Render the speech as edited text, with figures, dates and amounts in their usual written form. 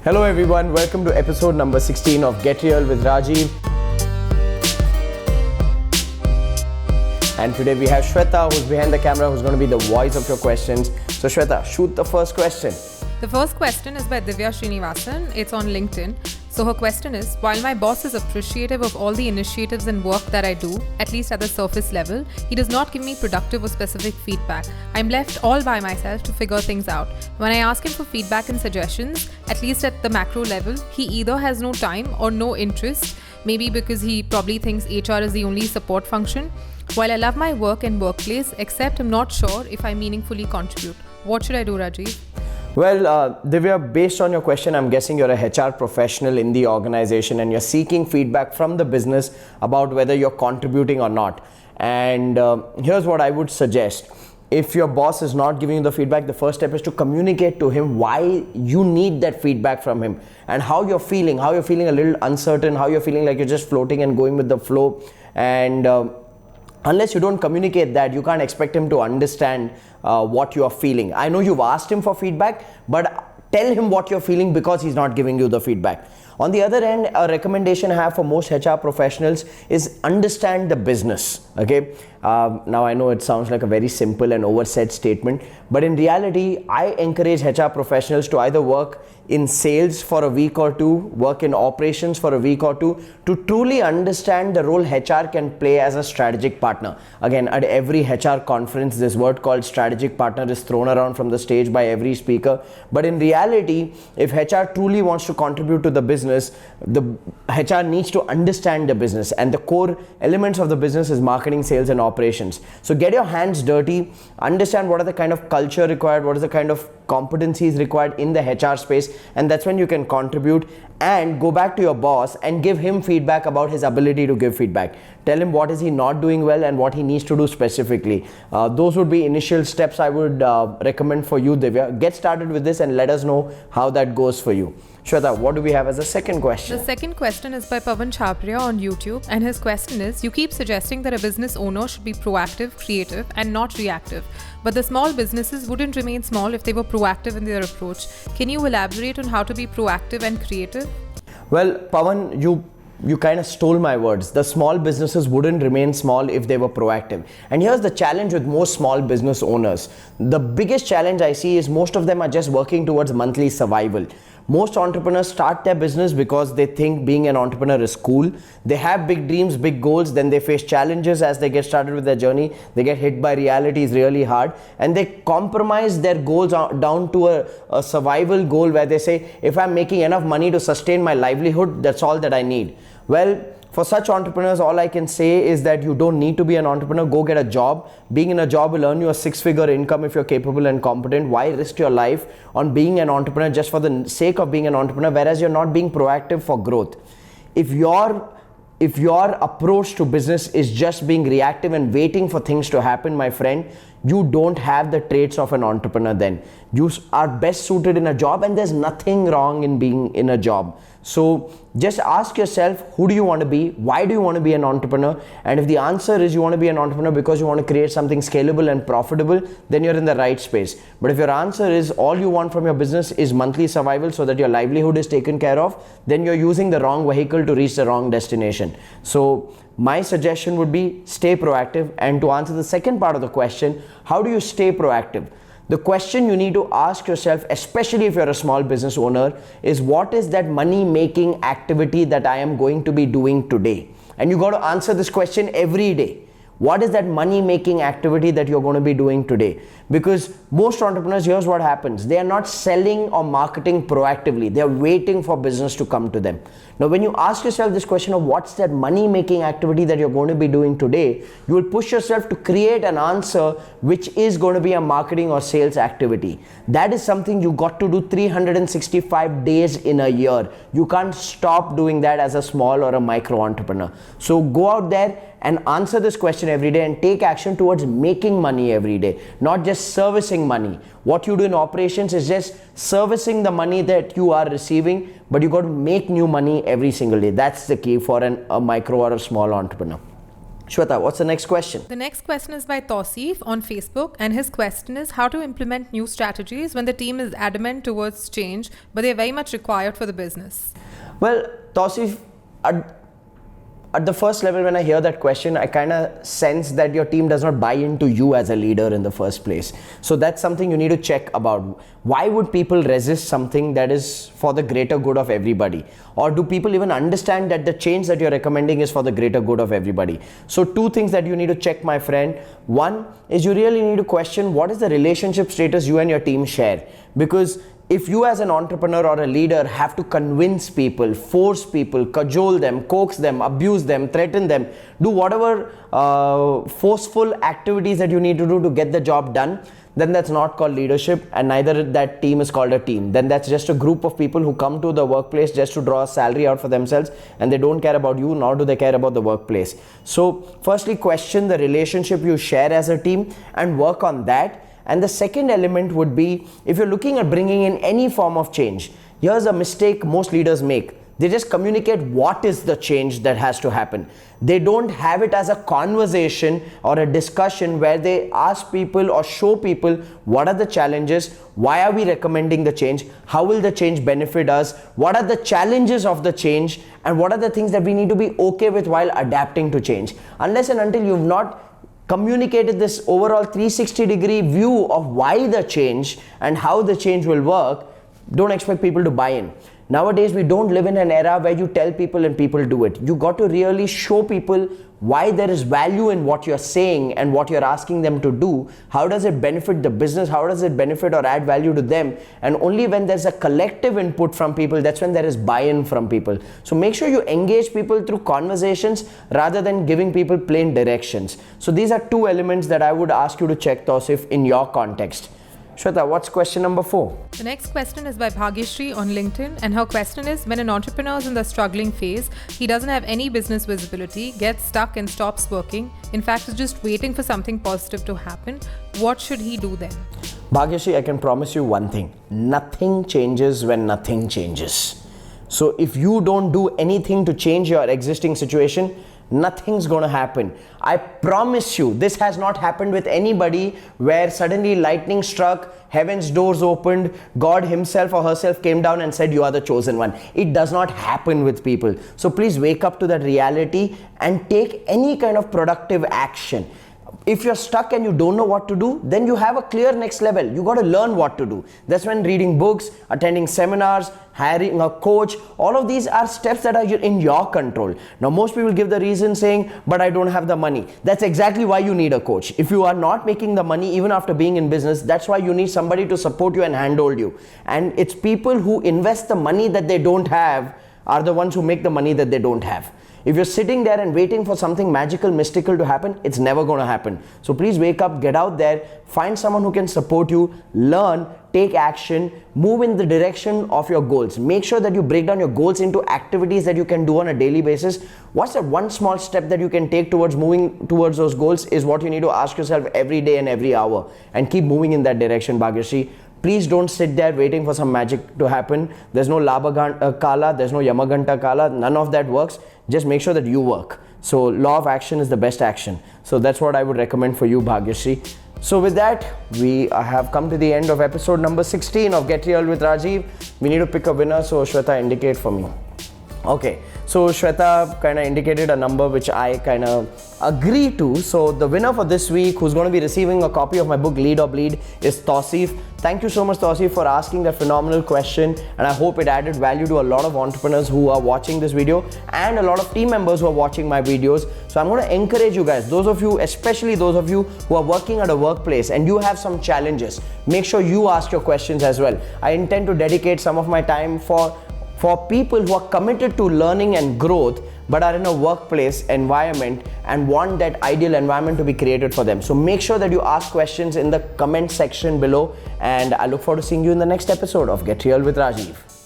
Hello everyone, welcome to episode number 16 of Get Real with Rajiv. And today we have Shweta, who's behind the camera, who's going to be the voice of your questions. So Shweta, shoot the first question. The first question is by Divya Srinivasan. It's on LinkedIn. So her question is, while my boss is appreciative of all the initiatives and work that I do, at least at the surface level, he does not give me productive or specific feedback. I'm left all by myself to figure things out. When I ask him for feedback and suggestions, at least at the macro level, he either has no time or no interest, maybe because he probably thinks HR is the only support function. While I love my work and workplace, except I'm not sure if I meaningfully contribute. What should I do, Rajiv? Well, Divya, based on your question, I'm guessing you're a HR professional in the organization and you're seeking feedback from the business about whether you're contributing or not. And here's what I would suggest. If your boss is not giving you the feedback, the first step is to communicate to him why you need that feedback from him and how you're feeling a little uncertain, how you're feeling like you're just floating and going with the flow. And unless you don't communicate that, you can't expect him to understand what you are feeling. I know you've asked him for feedback, but tell him what you're feeling because he's not giving you the feedback. On the other end, a recommendation I have for most HR professionals is understand the business. Okay. Now I know it sounds like a very simple and oversaid statement, but in reality, I encourage HR professionals to either work in sales for a week or two, work in operations for a week or two, to truly understand the role HR can play as a strategic partner. Again, at every HR conference, this word called strategic partner is thrown around from the stage by every speaker. But in reality, if HR truly wants to contribute to the business, the HR needs to understand the business, and the core elements of the business is marketing, sales, and operations. So get your hands dirty, understand what are the kind of culture required, what is the kind of competencies required in the HR space, and that's when you can contribute and go back to your boss and give him feedback about his ability to give feedback. Tell him what is he not doing well and what he needs to do specifically. Those would be initial steps I would recommend for you, Divya. Get started with this and let us know how that goes for you. Shweta, what do we have as a second question? The second question is by Pawan Chhabria on YouTube, and his question is, you keep suggesting that a business owner should be proactive, creative, and not reactive. But the small businesses wouldn't remain small if they were proactive in their approach. Can you elaborate on how to be proactive and creative? Well, Pawan, you kind of stole my words. The small businesses wouldn't remain small if they were proactive. And here's the challenge with most small business owners. The biggest challenge I see is most of them are just working towards monthly survival. Most entrepreneurs start their business because they think being an entrepreneur is cool. They have big dreams, big goals, then they face challenges as they get started with their journey. They get hit by reality, is really hard, and they compromise their goals down to a survival goal where they say, if I'm making enough money to sustain my livelihood, that's all that I need. Well, for such entrepreneurs, all I can say is that you don't need to be an entrepreneur. Go get a job. Being in a job will earn you a six-figure income if you're capable and competent. Why risk your life on being an entrepreneur just for the sake of being an entrepreneur, whereas you're not being proactive for growth? If your approach to business is just being reactive and waiting for things to happen, my friend, you don't have the traits of an entrepreneur then. You are best suited in a job, and there's nothing wrong in being in a job. So just ask yourself, who do you want to be? Why do you want to be an entrepreneur? And if the answer is you want to be an entrepreneur because you want to create something scalable and profitable, then you're in the right space. But if your answer is all you want from your business is monthly survival so that your livelihood is taken care of, then you're using the wrong vehicle to reach the wrong destination. So my suggestion would be stay proactive. And to answer the second part of the question, how do you stay proactive? The question you need to ask yourself, especially if you're a small business owner, is what is that money-making activity that I am going to be doing today? And you got to answer this question every day. What is that money-making activity that you're going to be doing today? Because most entrepreneurs, here's what happens. They are not selling or marketing proactively. They're waiting for business to come to them. Now, when you ask yourself this question of what's that money-making activity that you're going to be doing today, you will push yourself to create an answer which is going to be a marketing or sales activity. That is something you got to do 365 days in a year. You can't stop doing that as a small or a micro entrepreneur. So go out there and answer this question every day and take action towards making money every day, not just servicing money. What you do in operations is just servicing the money that you are receiving, but you got to make new money every single day. That's the key for a micro or a small entrepreneur. Shweta, what's the next question? The next question is by Tausif on Facebook, and his question is how to implement new strategies when the team is adamant towards change, but they're very much required for the business. Well, Tausif, at the first level, when I hear that question, I kind of sense that your team does not buy into you as a leader in the first place. So that's something you need to check about. Why would people resist something that is for the greater good of everybody? Or do people even understand that the change that you're recommending is for the greater good of everybody? So two things that you need to check, my friend. One is you really need to question what is the relationship status you and your team share. Because if you as an entrepreneur or a leader have to convince people, force people, cajole them, coax them, abuse them, threaten them, do whatever forceful activities that you need to do to get the job done, then that's not called leadership, and neither that team is called a team. Then that's just a group of people who come to the workplace just to draw a salary out for themselves, and they don't care about you, nor do they care about the workplace. So firstly, question the relationship you share as a team and work on that. And the second element would be, if you're looking at bringing in any form of change, here's a mistake most leaders make. They just communicate what is the change that has to happen. They don't have it as a conversation or a discussion where they ask people or show people what are the challenges, why are we recommending the change, how will the change benefit us, what are the challenges of the change, and what are the things that we need to be okay with while adapting to change. Unless and until you've not communicated this overall 360-degree view of why the change and how the change will work, don't expect people to buy in. Nowadays, we don't live in an era where you tell people and people do it. You got to really show people why there is value in what you're saying and what you're asking them to do. How does it benefit the business? How does it benefit or add value to them? And only when there's a collective input from people, that's when there is buy-in from people. So make sure you engage people through conversations rather than giving people plain directions. So these are two elements that I would ask you to check, Tausif, in your context. Shweta, what's question number 4? The next question is by Bhagyashree on LinkedIn, and her question is, when an entrepreneur is in the struggling phase, he doesn't have any business visibility, gets stuck and stops working, in fact is just waiting for something positive to happen, what should he do then? Bhagyashree, I can promise you one thing. Nothing changes when nothing changes. So if you don't do anything to change your existing situation, nothing's going to happen. I promise you, this has not happened with anybody where suddenly lightning struck, heaven's doors opened, God himself or herself came down and said, you are the chosen one. It does not happen with people. So please wake up to that reality and take any kind of productive action. If you're stuck and you don't know what to do, then you have a clear next level. You got to learn what to do. That's when reading books, attending seminars, hiring a coach, all of these are steps that are in your control. Now, most people give the reason saying, but I don't have the money. That's exactly why you need a coach. If you are not making the money, even after being in business, that's why you need somebody to support you and handhold you. And it's people who invest the money that they don't have are the ones who make the money that they don't have. If you're sitting there and waiting for something magical, mystical to happen, it's never going to happen. So please wake up, get out there, find someone who can support you, learn, take action, move in the direction of your goals. Make sure that you break down your goals into activities that you can do on a daily basis. What's that one small step that you can take towards moving towards those goals is what you need to ask yourself every day and every hour, and keep moving in that direction, Bhagyashree. Please don't sit there waiting for some magic to happen. There's no Labha Kala, there's no Yamaganta Kala, none of that works. Just make sure that you work. So law of action is the best action. So that's what I would recommend for you, Bhagyashree. So with that, we have come to the end of episode number 16 of Get Real with Rajiv. We need to pick a winner, so Shweta, indicate for me. Okay, so Shweta kind of indicated a number which I kind of agree to. So the winner for this week, who's going to be receiving a copy of my book Lead or Bleed, is Tausif. Thank you so much, Tausif, for asking that phenomenal question, and I hope it added value to a lot of entrepreneurs who are watching this video and a lot of team members who are watching my videos. So I'm going to encourage you guys, those of you, especially those of you who are working at a workplace and you have some challenges, make sure you ask your questions as well. I intend to dedicate some of my time for people who are committed to learning and growth but are in a workplace environment and want that ideal environment to be created for them. So make sure that you ask questions in the comment section below, and I look forward to seeing you in the next episode of Get Real with Rajiv.